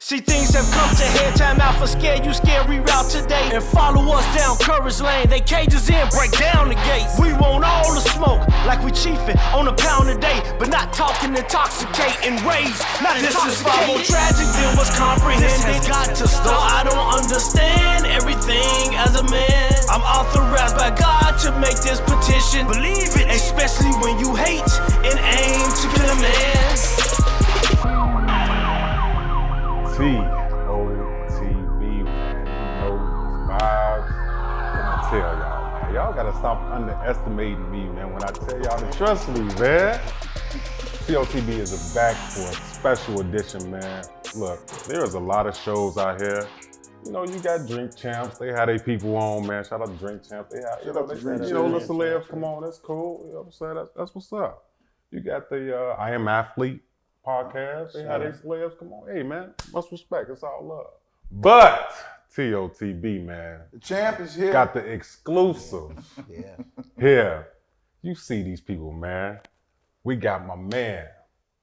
See, things have come to head, time out for scare you, scary route today. And follow us down Courage Lane, they cages in, break down the gates. We want all the smoke, like we chiefin' on a pound a day. But not talking intoxicating rage, not this is far more tragic than what's comprehended. This has got to stop, I don't understand everything as a man. I'm authorized by God to make this petition, believe it, especially when you hate and aim to kill a man. TOTB, man, you know these vibes. I tell y'all, man, y'all gotta stop underestimating me, man. When I tell y'all to trust me, man. TOTB is back for a special edition, man. Look, there's a lot of shows out here. You know, you got Drink Champs. They had their people on, man. Shout out to Drink Champs. They had, the celebs come on. That's cool. You know what I'm saying? That's what's up. You got the I Am Athlete podcast. They had their celebs come on. Hey, man, much respect. It's all love. But TOTB, man. The champ is here. Got the exclusives. Yeah. Here. You see these people, man. We got my man,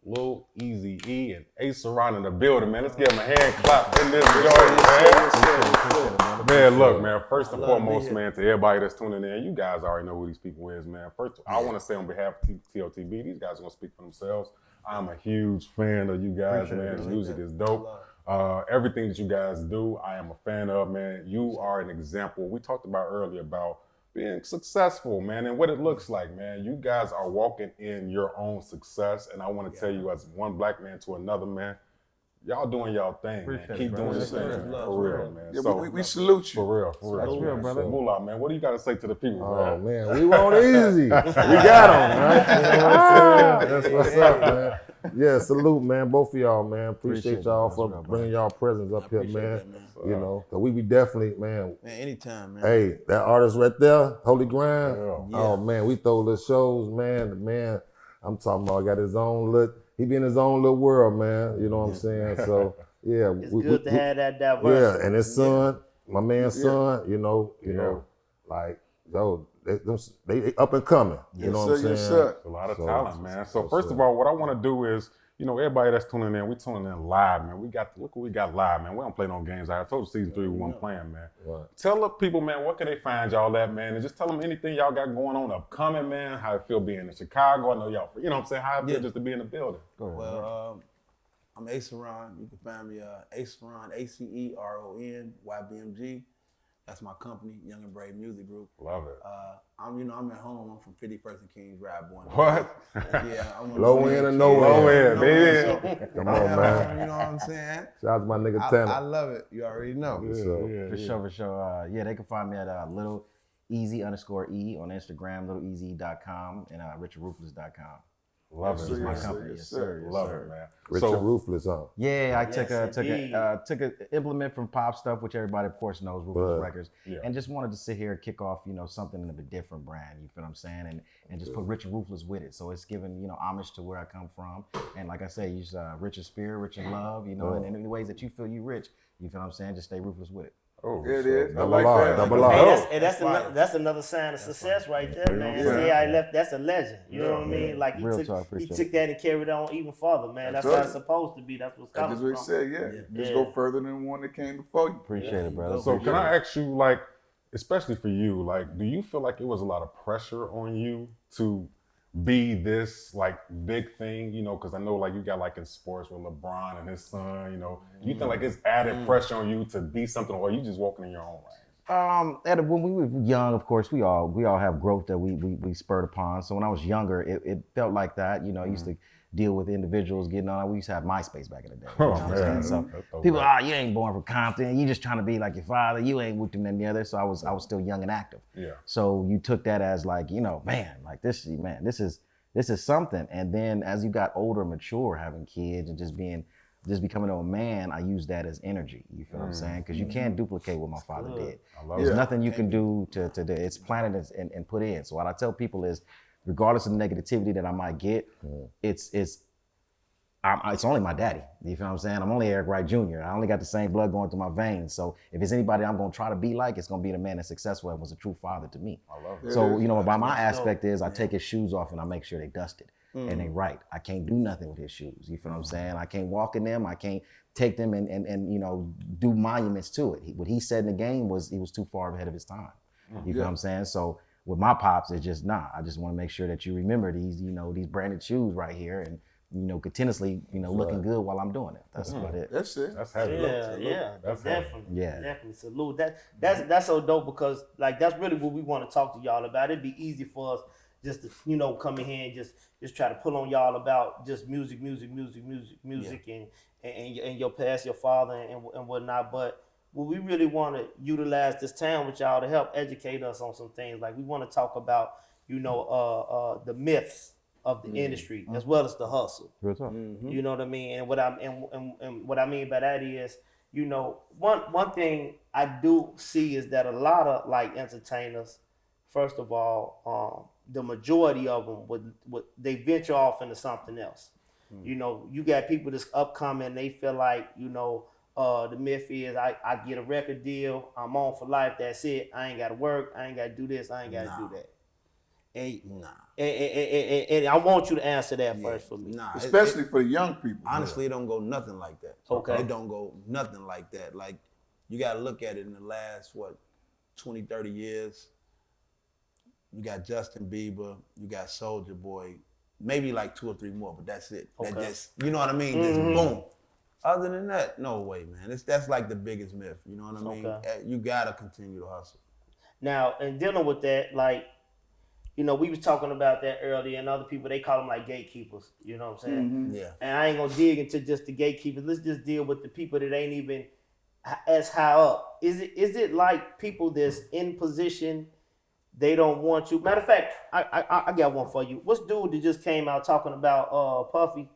Lil Eazy-E and Aceron in the building, man. Let's give him a hand clap in this joint, man. Man, look, man, first and foremost, man, to everybody that's tuning in, you guys already know who these people is, man. First, I want to say on behalf of TOTB, these guys are going to speak for themselves. I'm a huge fan of you guys, man. The music is dope. Everything that you guys do, I am a fan of, man. You are an example. We talked about earlier about being successful, man, and what it looks like, man. You guys are walking in your own success, and I want to tell you, as one black man to another man, y'all doing y'all thing, man. Keep doing this thing, for real, man. Yeah, so, we salute you. For real. That's real, brother. So, Moolah, man, what do you got to say to the people, Oh man? man, we want easy. We got them, right? You know what I'm saying? That's what's up, man. Yeah, salute, man. Both of y'all, man. Appreciate y'all for bringing y'all presence up here, man. You know, cause we be definitely, man. Man, anytime, man. Hey, that artist right there, Holy Grind. Yeah. Oh man, we throw little shows, man. The man, I'm talking about, got his own little. He be in his own little world, man. You know what I'm saying? So yeah, It's good to have that diversity. Yeah, and his son, my man's son, you know, like yo, they up and coming. You know what I'm saying? Yes, sir. A lot of talent, man. So first of all, what I want to do is, you know, everybody that's tuning in, we tuning in live, man. Look what we got live, man. We don't play no games. I told you season 3 we weren't playing, man. Right. Tell the people, man, what can they find y'all at, man? And just tell them anything y'all got going on upcoming, man. How it feel being in Chicago. I know y'all, you know what I'm saying? How it feel just to be in the building. Go ahead. Well, I'm Aceron. You can find me Aceron, ACERON, YBMG. That's my company, Young and Brave Music Group. Love it. I'm at home. I'm from 51st and Kings Drive, born. What? Yeah, I'm Low end and no Low end. end, baby. Come on, man. You know what I'm saying? Shout out to my nigga I Tanner. love it. You already know. So, For sure. Yeah, they can find me at Lil Eazy_E on Instagram, littleeasy.com, and richardruthless.com. Love Yes, it. sir, my yes, company. yes, sir. Love it, man. Richard Ruthless, huh? Yeah, I Yes, took a implement from Pop Stuff, which everybody of course knows, Ruthless Records, Yeah. and just wanted to sit here and kick off, you know, something of a different brand. You feel what I'm saying? And just put Rich and Ruthless with it. So it's giving, you know, homage to where I come from. And like I say, you just rich in spirit, rich in love, you know, and in the ways that you feel you rich. You feel what I'm saying? Just stay ruthless with it. Oh, There it is. I Double like R, that. double Hey, R. that's another sign of success right there, man. Yeah. See how he left, that's a legend. You know what I mean? Like he Real took, talk, he appreciate took that and carried it on even further, man. That's That's how right. it's supposed to be. That's what's coming That's what he from. said, yeah. Just Yeah. go further than the one that came before you. Appreciate it, brother. So can I ask you, like, especially for you, like, do you feel like it was a lot of pressure on you to be this like big thing, you know, because I know like you got like in sports with LeBron and his son, you know, do you feel like it's added pressure on you to be something, or are you just walking in your own lane? When we were young, of course, we all have growth that we spurred upon. So when I was younger, it felt like that. You know, I used to deal with individuals getting on. We used to have MySpace back in the day. You know what I'm saying? So people, you ain't born from Compton. You just trying to be like your father. You ain't with them and the other. So I was still young and active. Yeah. So you took that as like, you know, man, like this is something. And then as you got older, mature, having kids and just becoming a man, I use that as energy. You feel what I'm saying? Because you can't duplicate what my father did. There's nothing you can do to do. It's planted and put in. So what I tell people is, regardless of the negativity that I might get, it's only my daddy. You feel what I'm saying? I'm only Eric Wright Jr. I only got the same blood going through my veins. So if it's anybody I'm gonna try to be like, it's gonna be the man that's successful and was a true father to me. I love it. So, you know, by my aspect is I take his shoes off and I make sure they dusted. and they right. I can't do nothing with his shoes. You feel what I'm saying? I can't walk in them. I can't take them and you know, do monuments to it. What he said in the game was he was too far ahead of his time. You feel what I'm saying? So with my pops, it's just I just want to make sure that you remember these, you know, these branded shoes right here, and you know, continuously, you know, looking good while I'm doing it. That's about it. That's it. That's heavy. Yeah, That's definitely. Yeah. Definitely. Salute. That's so dope because like that's really what we want to talk to y'all about. It'd be easy for us just to, you know, come in here and just try to pull on y'all about just music and your past, your father and whatnot. But we really want to utilize this time with y'all to help educate us on some things. Like we want to talk about, you know, the myths of the industry as well as the hustle. Real talk. You know what I mean? And what I mean by that is, you know, one thing I do see is that a lot of like entertainers, first of all, the majority of them would they venture off into something else. You know, you got people that's upcoming, they feel like, you know, the myth is I get a record deal, I'm on for life, that's it. I ain't gotta work, I ain't gotta do this, I ain't gotta do that. And I want you to answer that first for me. Especially for the young people. Honestly, it don't go nothing like that. Okay. It don't go nothing like that. Like, you got to look at it in the last, 20, 30 years. You got Justin Bieber, you got Soulja Boy, maybe like 2 or 3 more, but that's it. Okay. That just, you know what I mean? Just boom. Other than that, no way, man. That's like the biggest myth. You know what I mean? Okay. You got to continue to hustle. Now, and dealing with that, like, you know, we was talking about that earlier, and other people, they call them like gatekeepers. You know what I'm saying? Yeah. And I ain't gonna dig into just the gatekeepers. Let's just deal with the people that ain't even as high up. Is it like people that's in position, they don't want you? Matter of fact, I got one for you. What's dude that just came out talking about Puffy,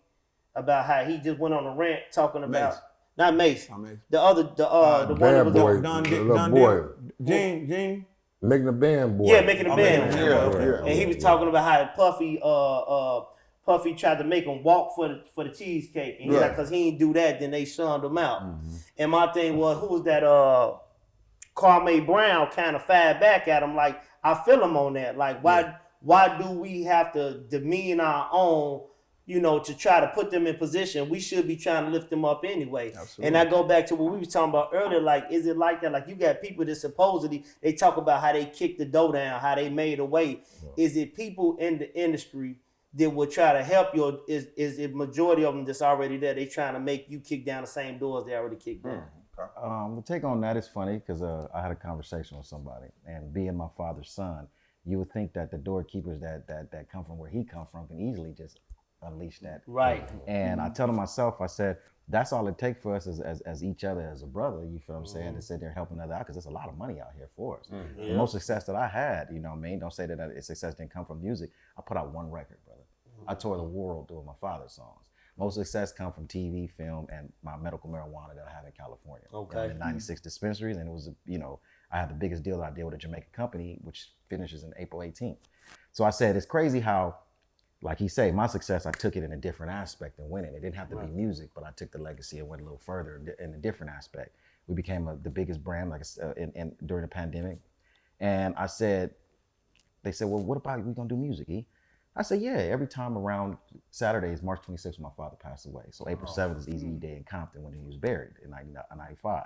about how he just went on a rant talking about not Mace, the other the one that was boy, Done the Deal. little boy, Gene. making the band boy. Yeah, making a band. Yeah. And he was talking about how Puffy tried to make him walk for the cheesecake. And he's like, cause he didn't do that, then they shunned him out. And my thing was, who was that Kwame Brown kind of fired back at him, like, I feel him on that. Like, why do we have to demean our own, you know, to try to put them in position? We should be trying to lift them up anyway. Absolutely. And I go back to what we was talking about earlier, like, is it like that? Like, you got people that supposedly, they talk about how they kicked the dough down, how they made a way. Is it people in the industry that will try to help you? Is it majority of them that's already there, they trying to make you kick down the same doors they already kicked down? The take on that is funny because I had a conversation with somebody, and being my father's son, you would think that the doorkeepers that come from where he come from can easily just unleash that. Right. And I tell myself, I said, that's all it takes for us as each other, as a brother, you feel what I'm saying, to sit there helping other out, because there's a lot of money out here for us. The most success that I had, you know what I mean, don't say that success didn't come from music. I put out 1 record, brother. I toured the world doing my father's songs. Most success come from TV, film, and my medical marijuana that I have in California. Okay. I had 96 dispensaries, and it was, you know, I had the biggest deal that I did with a Jamaican company, which finishes in April 18th. So I said, it's crazy how, like he said, my success, I took it in a different aspect than winning. It didn't have to be music, but I took the legacy and went a little further in a different aspect. We became the biggest brand during the pandemic. And I said, they said, well, what about we gonna do music, E? I said, yeah, every time around Saturdays, March 26th, my father passed away. So April 7th is Eazy-E Day in Compton when he was buried in 95.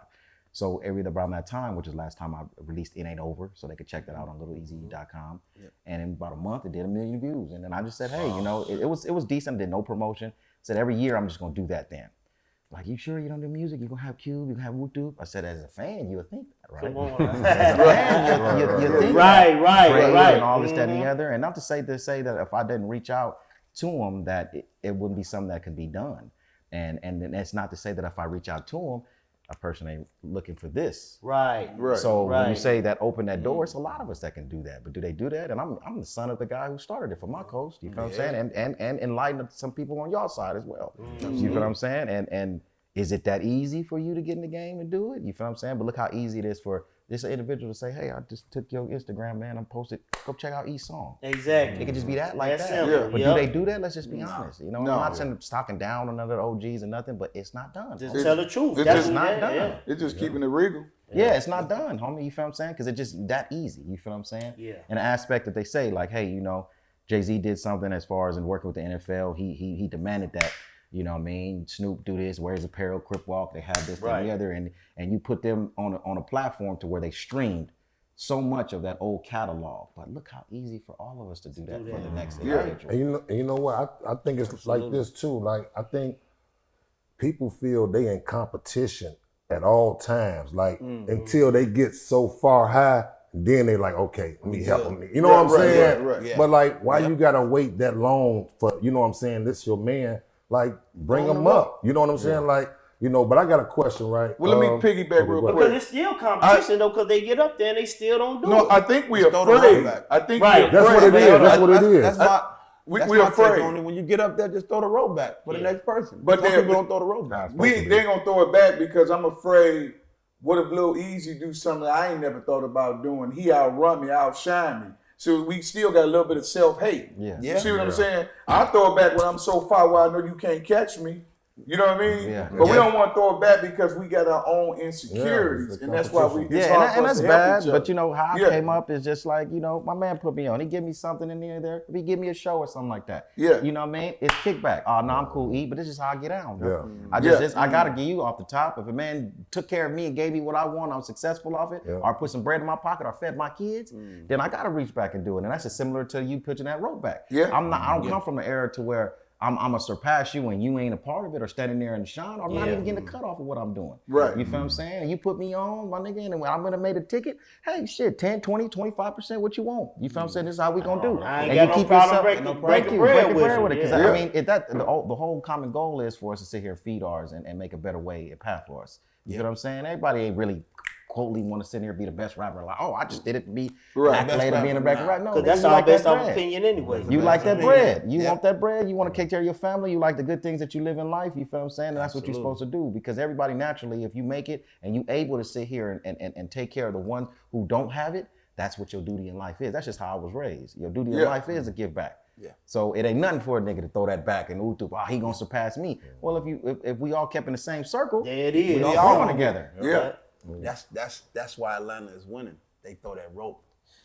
So around that time, which is last time I released It Ain't Over, so they could check that out on littleeazy.com. And in about a month, it did 1 million views. And then I just said, hey, you know, it was decent, did no promotion. Said every year I'm just gonna do that then. Like, you sure you don't do music? You gonna have Cube, you gonna have Whoop Doop? I said, as a fan, you would think that, right? Come on. As a fan, you think Right. and all this, that, and the other. And not to say that if I didn't reach out to them, that it wouldn't be something that could be done. And it's not to say that if I reach out to them, a person ain't looking for this. Right. So when you say that open that door, it's a lot of us that can do that. But do they do that? And I'm the son of the guy who started it for my coast. You know what I'm saying? And enlighten some people on your side as well. You feel what I'm saying? And is it that easy for you to get in the game and do it? You feel what I'm saying? But look how easy it is for this individual to say, hey, I just took your Instagram, man. I'm posted. Go check out E's song. Exactly. It could just be that like That's that. simple. But do they do that? Let's just be honest. You know, No. I'm not saying stocking down on other OGs and nothing, but it's not done. Just tell the truth. it's That's just what not that- done. yeah. It's just keeping it regal. Yeah, it's not done, homie. You feel what I'm saying? Because it's just that easy. You feel what I'm saying? Yeah. And the aspect that they say, like, hey, you know, Jay-Z did something as far as in working with the NFL. He demanded that, you know what I mean, Snoop do this, wears apparel, Crip Walk, they have this, that, and the other, and you put them on a platform to where they streamed so much of that old catalog. But look how easy for all of us to do that for the next individual. And you know what? I think it's like this too. Like, I think people feel they in competition at all times. Like, until they get so far high, then they like, okay, let me help them. You know what I'm saying? Right. But like, why you gotta wait that long for, you know what I'm saying, this your man? Like, bring him up. You know what I'm saying? Like, you know, but I got a question, right? Well, let me piggyback real quick. Because it's still competition though, because they get up there and they still don't do it. No, I think we're Throw the afraid. rollback. I think Right. we're That's what it afraid. is. That's what it is. That's my We're take afraid. on it. When you get up there, just throw the roll back for the next person. But Some they're- people don't throw the roll back. They ain't gonna throw it back because I'm afraid. What if Lil Eazy do something I ain't never thought about doing? He outrun me, outshine me. So we still got a little bit of self-hate. Yeah. You see what I'm saying? I throw it back when I'm so far where I know you can't catch me. You know what I mean? Yeah. But we don't want to throw it back because we got our own insecurities, it's a and that's why we. competition. It's Yeah, hard for and us that's to help bad. each other. But you know how I Yeah. came up is just like, you know, my man put me on. He give me something in there. If he give me a show or something like that, Yeah. you know what I mean? It's kickback. Oh no, I'm cool, E, but this is how I get down. Bro. Yeah. I I gotta give you off the top. If a man took care of me and gave me what I want, I'm successful off it, or put some bread in my pocket, or fed my kids, then I gotta reach back and do it. And that's just similar to you pitching that rope back. Yeah. I don't come from the era to where I'm gonna surpass you and you ain't a part of it or standing there in the shine or I'm not even getting a cut off of what I'm doing. Right. You feel what I'm saying? You put me on, my nigga, and I'm gonna make a ticket. Hey, shit, 10, 20, 25% what you want. You feel what I'm saying? This is how we gonna do. I ain't And got you no keep problem yourself- breaking Thank breaking you, bread breaking with bread you. with it. Because Yeah. I mean, the whole common goal is for us to sit here and feed ours and make a better way, a path for us. You know what I'm saying? Everybody ain't really quotely want to sit here and be the best rapper. Like, oh, I just did it to be Right. accolade of being a rapper. Right? No, Because nigga, that's you all like that based off bread. opinion anyway. You like that bread. You Yep. want that bread. You want to take care of your family. You like the good things that you live in life. You feel what I'm saying? And that's what you're supposed to do. Because everybody naturally, if you make it and you able to sit here and take care of the ones who don't have it, that's what your duty in life is. That's just how I was raised. Your duty in life is to give back. Yeah. So it ain't nothing for a nigga to throw that back and he gonna surpass me. Well, if we all kept in the same circle, There it is. we all Yeah. growing together. Yeah. That's why Atlanta is winning. They throw that rope.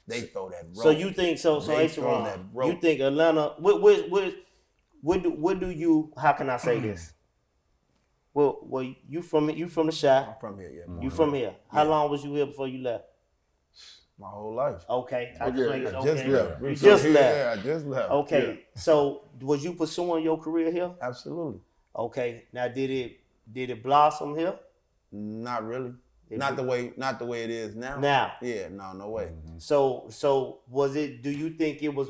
They throw that rope. So you think so They throw that Aceron, rope. you think Atlanta what do you, how can I say this? Well you from the Chi. I'm from here, yeah. You from here. How long was you here before you left? My whole life. Okay. I just Okay. make it I okay. just left. You just left. Yeah, I just left. Okay. So was you pursuing your career here? Yeah, absolutely. Okay. Now did it blossom here? Not really. Not the way it is now. Now. Yeah, no way. So was it, do you think it was,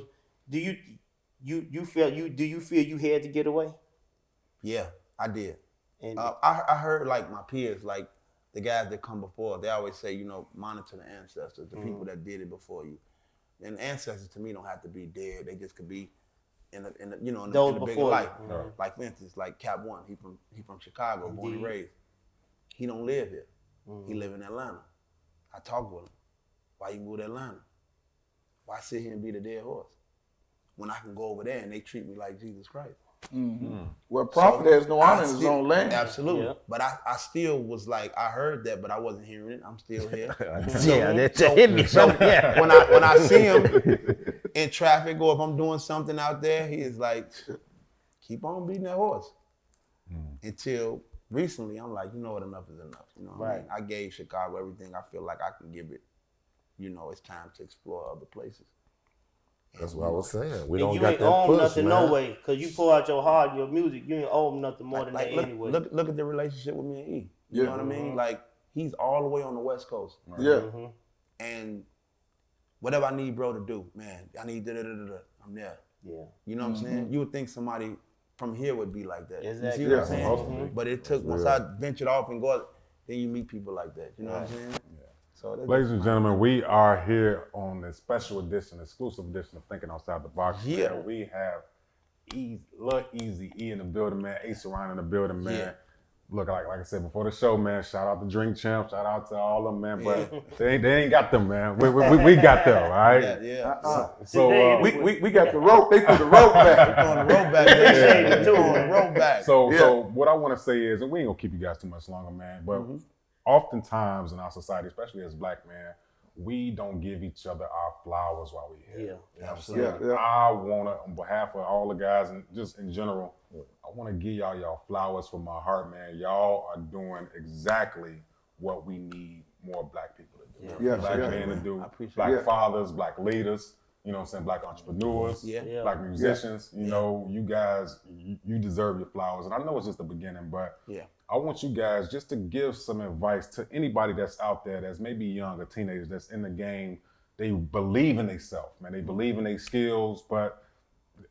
do you feel you had to get away? Yeah, I did. And I heard like my peers, like the guys that come before, they always say, you know, monitor the ancestors, the people that did it before you. And ancestors to me don't have to be dead. They just could be in the Those bigger before life. you. Like for instance, like Cap One, he from Chicago, born and raised. He don't live here. He live in Atlanta. I talk with him. Why you moved to Atlanta? Why sit here and be the dead horse? When I can go over there and they treat me like Jesus Christ. Well, prophet has no honor in his still- own land. Absolutely. Yeah. But I still was like, I heard that, but I wasn't hearing it. I'm still here. Hit me. Yeah. when I see him in traffic or if I'm doing something out there, he is like, keep on beating that horse. Until recently, I'm like, you know what, enough is enough. You know what I mean? I gave Chicago everything I feel like I can give it. You know, it's time to explore other places. That's what I was saying. We and don't you got ain't that own push, nothing man. no way, cause you pour out your heart, your music. You ain't owe him nothing more than that anyway. Look at the relationship with me and E. You know what I mean? Like, he's all the way on the West Coast. Yeah. And whatever I need bro to do, man, I need da-da-da-da-da, I'm there. Yeah. You know what I'm saying? You would think somebody from here would be like that. Exactly. You see what I'm Yeah. saying? But it took, once I ventured off and go, then you meet people like that. You know what I'm saying? So that's Ladies and gentlemen, we are here on a special edition, exclusive edition of Thinking Outside the Box. Yeah. Man. We have Lil Eazy-E in the building, man. Aceron in the building, man. Yeah. Look, like I said before the show, man, shout out to Drink Champ, shout out to all of them, man. But they ain't got them, man. We got them, all right? Yeah. So, We got the rope. They threw the rope back. On the road back. Yeah. On the road back. So what I want to say is, and we ain't gonna keep you guys too much longer, man, but oftentimes in our society, especially as black men, we don't give each other our flowers while we're here. Yeah. You know what I'm Absolutely. saying? I want to, on behalf of all the guys and just in general, I want to give y'all flowers from my heart, man. Y'all are doing exactly what we need more black people to do. Yes, Black yes. men to do, I appreciate black it. fathers, black leaders, you know what I'm saying, black entrepreneurs, Yeah. black musicians. You know, you guys, you deserve your flowers. And I know it's just the beginning, but I want you guys just to give some advice to anybody that's out there that's maybe young or teenagers that's in the game. They believe in themselves, man. They believe in their skills, but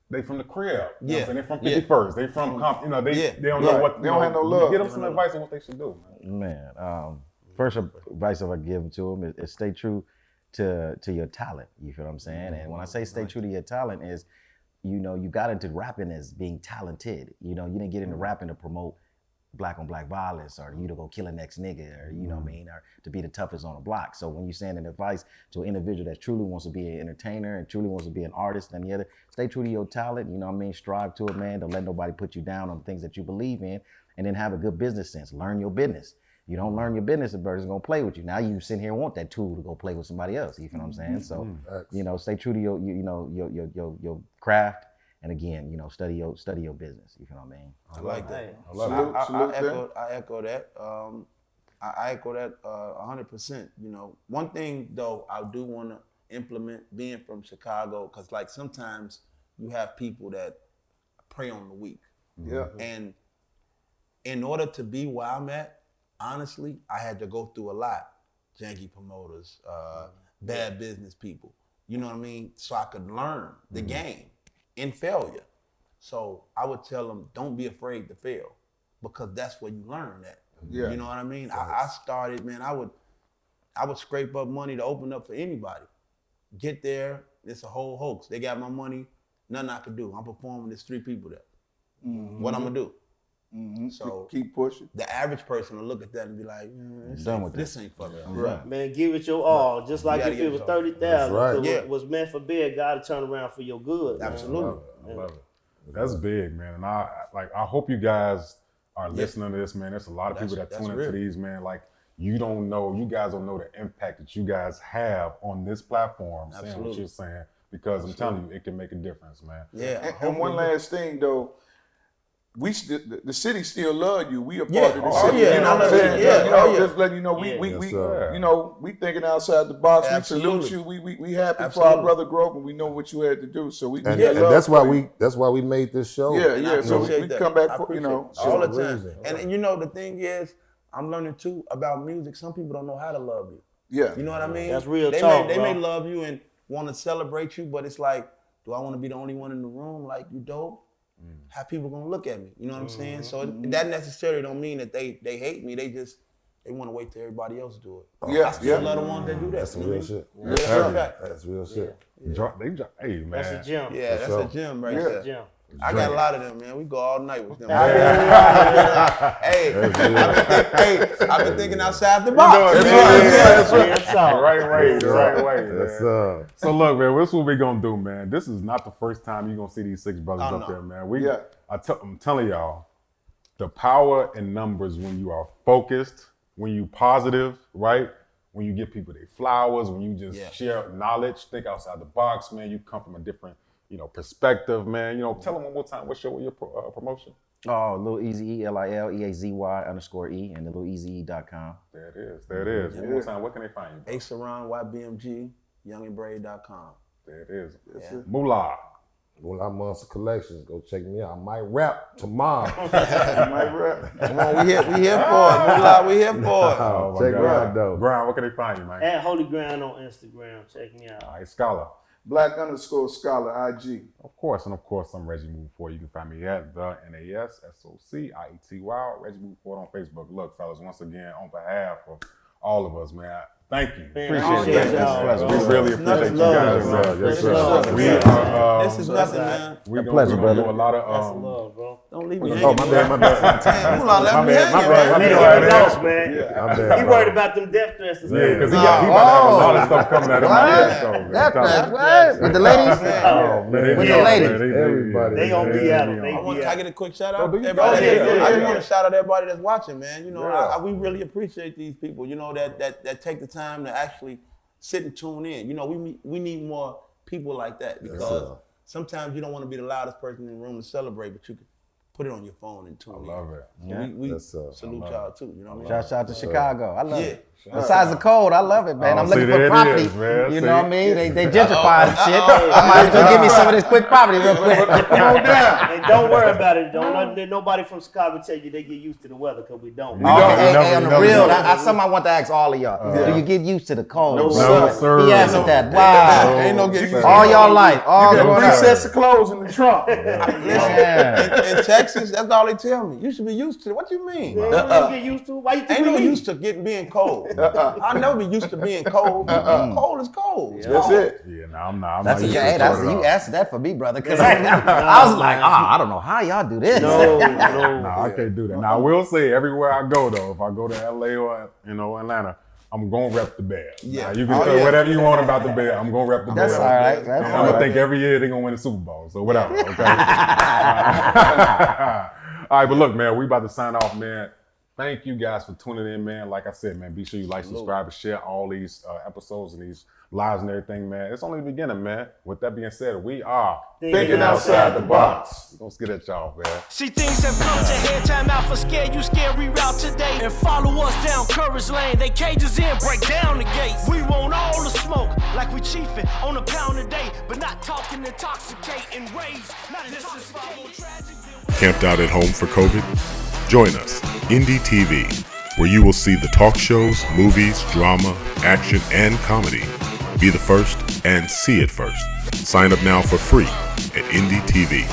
they from the crib. You know what I'm saying? They from 51st. They from, they don't know what, They don't have no love. Give them some advice on what they should do, man. Man, first advice I would give to them is stay true to your talent. You feel what I'm saying? And when I say stay true to your talent is, you know, you got into rapping as being talented. You know, you didn't get into rapping to promote black on black violence or you to go kill a next nigga or, you know what I mean, or to be the toughest on the block. So when you're saying an advice to an individual that truly wants to be an entertainer and truly wants to be an artist and the other, stay true to your talent, you know what I mean? Strive to it, man. Don't let nobody put you down on things that you believe in, and then have a good business sense. Learn your business. You don't learn your business, a person's gonna play with you. Now you sit here and want that tool to go play with somebody else. You feel what I'm saying? So, you know, stay true to your craft. And again, you know, study your business. You feel what I mean? I like that. I love it. I echo that. I echo that 100%. You know, one thing though, I do want to implement being from Chicago, because like sometimes you have people that prey on the weak. Yeah. And in order to be where I'm at, honestly, I had to go through a lot. Janky promoters, bad business people. You know what I mean? So I could learn the game in failure. So I would tell them, don't be afraid to fail, because that's where you learn that. Yeah. You know what I mean? I started, man, I would scrape up money to open up for anybody. Get there, it's a whole hoax. They got my money, nothing I could do. I'm performing, there's 3 people there. What I'm gonna do? So keep pushing. the average person will look at that and be like, this ain't for me. Right. Man, give it your all. Just like gotta if give it was it your all. 30,000, Right. yeah, was meant for big, God to turn around for your good. man. Absolutely. I love it. That's big, man. And I hope you guys are listening to this, man. There's a lot of people that That's tune into real. these, man. Like, you guys don't know the impact that you guys have on this platform, saying what Absolutely. you're saying, because I'm telling you, it can make a difference, man. Yeah. And one last thing though, the city still love you. We a part Yeah. of the Oh, city. yeah. You know what I'm Yeah. saying? Yeah. You know, Oh, yeah. just letting you know, we Yes, sir. you know, we thinking outside the box. Absolutely. We salute you. We happy for Absolutely. our brother growth, and we know what you had to do. So we And, got and love that's why for you. we made this show. Yeah, And yeah. I So appreciate we that. come back I for, you appreciate know. it. all the time. reason. And you know, the thing is, I'm learning too about music. Some people don't know how to love you. Yeah. You know what I mean? That's real they talk, They bro. may love you and want to celebrate you, but it's like, do I want to be the only one in the room? Like, you dope? How people gonna look at me? You know what I'm saying? So that necessarily don't mean that they hate me. They want to wait till everybody else do it. Yeah, I still yeah. love the ones that do that. That's some real shit. That's a fact. That's real shit. Hey, man. That's a gem. Yeah, that's sure. a gem right Yeah. there. Gem. I got a lot of them, man. We go all night with them. Hey, I've been thinking outside the box. That's right. Real talk. Right way, That's man. So look, man, this is what we gonna do, man. This is not the first time you're gonna see these 6 brothers Oh, up no. there, man. I'm telling y'all, the power in numbers when you are focused, when you positive, right? When you give people their flowers, when you just share knowledge, think outside the box, man. You come from a different, perspective, man. Tell them one more time, what's your promotion? Oh, Lil Eazy-E, LILEAZY_E, and the LilEazy-E.com. There it is. One more time, where can they find you? Aceron, YBMG, youngandbrave.com. There it is. Yeah. Moolah. Moolah Monster Collections. Go check me out. I might rap tomorrow. Come on, we here for it. Moolah, we here for it. Oh, my Check me God. out, though. Grind, where can they find you, man? At Holy Ground on Instagram. Check me out. All right, Scholar. Black_Scholar IG. Of course, I'm Reggie Move Forward. You can find me at the NASSOCIETY. Reggie Move Forward on Facebook. Look, fellas, once again, on behalf of all of us, man, thank you. Man, Appreciate it. y'all, bro. We really appreciate you guys. Love, Yes, sir. We are. This is nothing, man. We're pleasure, gonna brother. do a lot That's of. love, bro. Don't leave me Oh, hanging. my bad. Damn, Moolah, let me bad, hang, my bad. He Yeah, already man. lost, man. My bad, He bro. worried about them death threats. Yeah, because he about to have a lot of stuff coming out of my episode. What? With the ladies? Oh, man. With the ladies. Everybody. They gonna be at him. I want They to get a quick shout out. do you? Everybody, Oh, yeah, I just yeah. want to shout out everybody that's watching, man. Yeah. We really appreciate these people. That take the time to actually sit and tune in. You know, we need more people like that because sometimes you don't want to be the loudest person in the room to celebrate, but you can put it on your phone and tune in. I love it. Yeah. We salute y'all too. You know what I mean? Shout out to Chicago. I love it. Yeah. Besides the cold, I love it, man. Oh, I'm see, looking there for it property. is, man. You See? know what I mean? They gentrifying shit. I might as well give me some of this quick property real quick. Come on down. And don't worry about it. Don't let nobody from Chicago tell you they get used to the weather, because we don't. Hey, on the never real, do. that's something I want to ask all of y'all. Do you get used to the cold? No, bro? sir. He answered that. Wow. Ain't no getting used to All it. y'all life. All You got growing 3 up. sets of clothes in the trunk. Yeah. In Texas, that's all they tell me. You should be used to it. What you mean? You don't get used to it. Why you think Ain't we no leave? used to being cold. I'll never be used to being cold. Cold is cold. It's That's cold. it. Yeah, no, I'm not. That's not used to hey, it that's at you all. answered that for me, brother. Because I was like, I don't know how y'all do this. No. Nah, I can't do that. Now I will say everywhere I go though, if I go to LA or Atlanta, I'm gonna rep the Bears. Yeah. Now, you can say whatever you want about the Bears. I'm gonna rep the That's Bears. all right. That's And all I'm gonna right. think every year they're gonna win the Super Bowl. So whatever. Okay. All right, but look, man, we about to sign off, man. Thank you guys for tuning in, man. Like I said, man, be sure you like, subscribe, and share all these episodes and these lives and everything, man. It's only the beginning, man. With that being said, we are Thinking outside the box. Let's get at y'all, man. See, things have come to head. Time out for scare you, reroute today. And follow us down Courage Lane. They cages in, break down the gates. We want all the smoke, like we chiefing on a pound a day. But not talking intoxicating rage. Not intoxicating tragic. Camped out at home for COVID? Join us, Indie TV, where you will see the talk shows, movies, drama, action, and comedy. Be the first and see it first. Sign up now for free at Indie TV.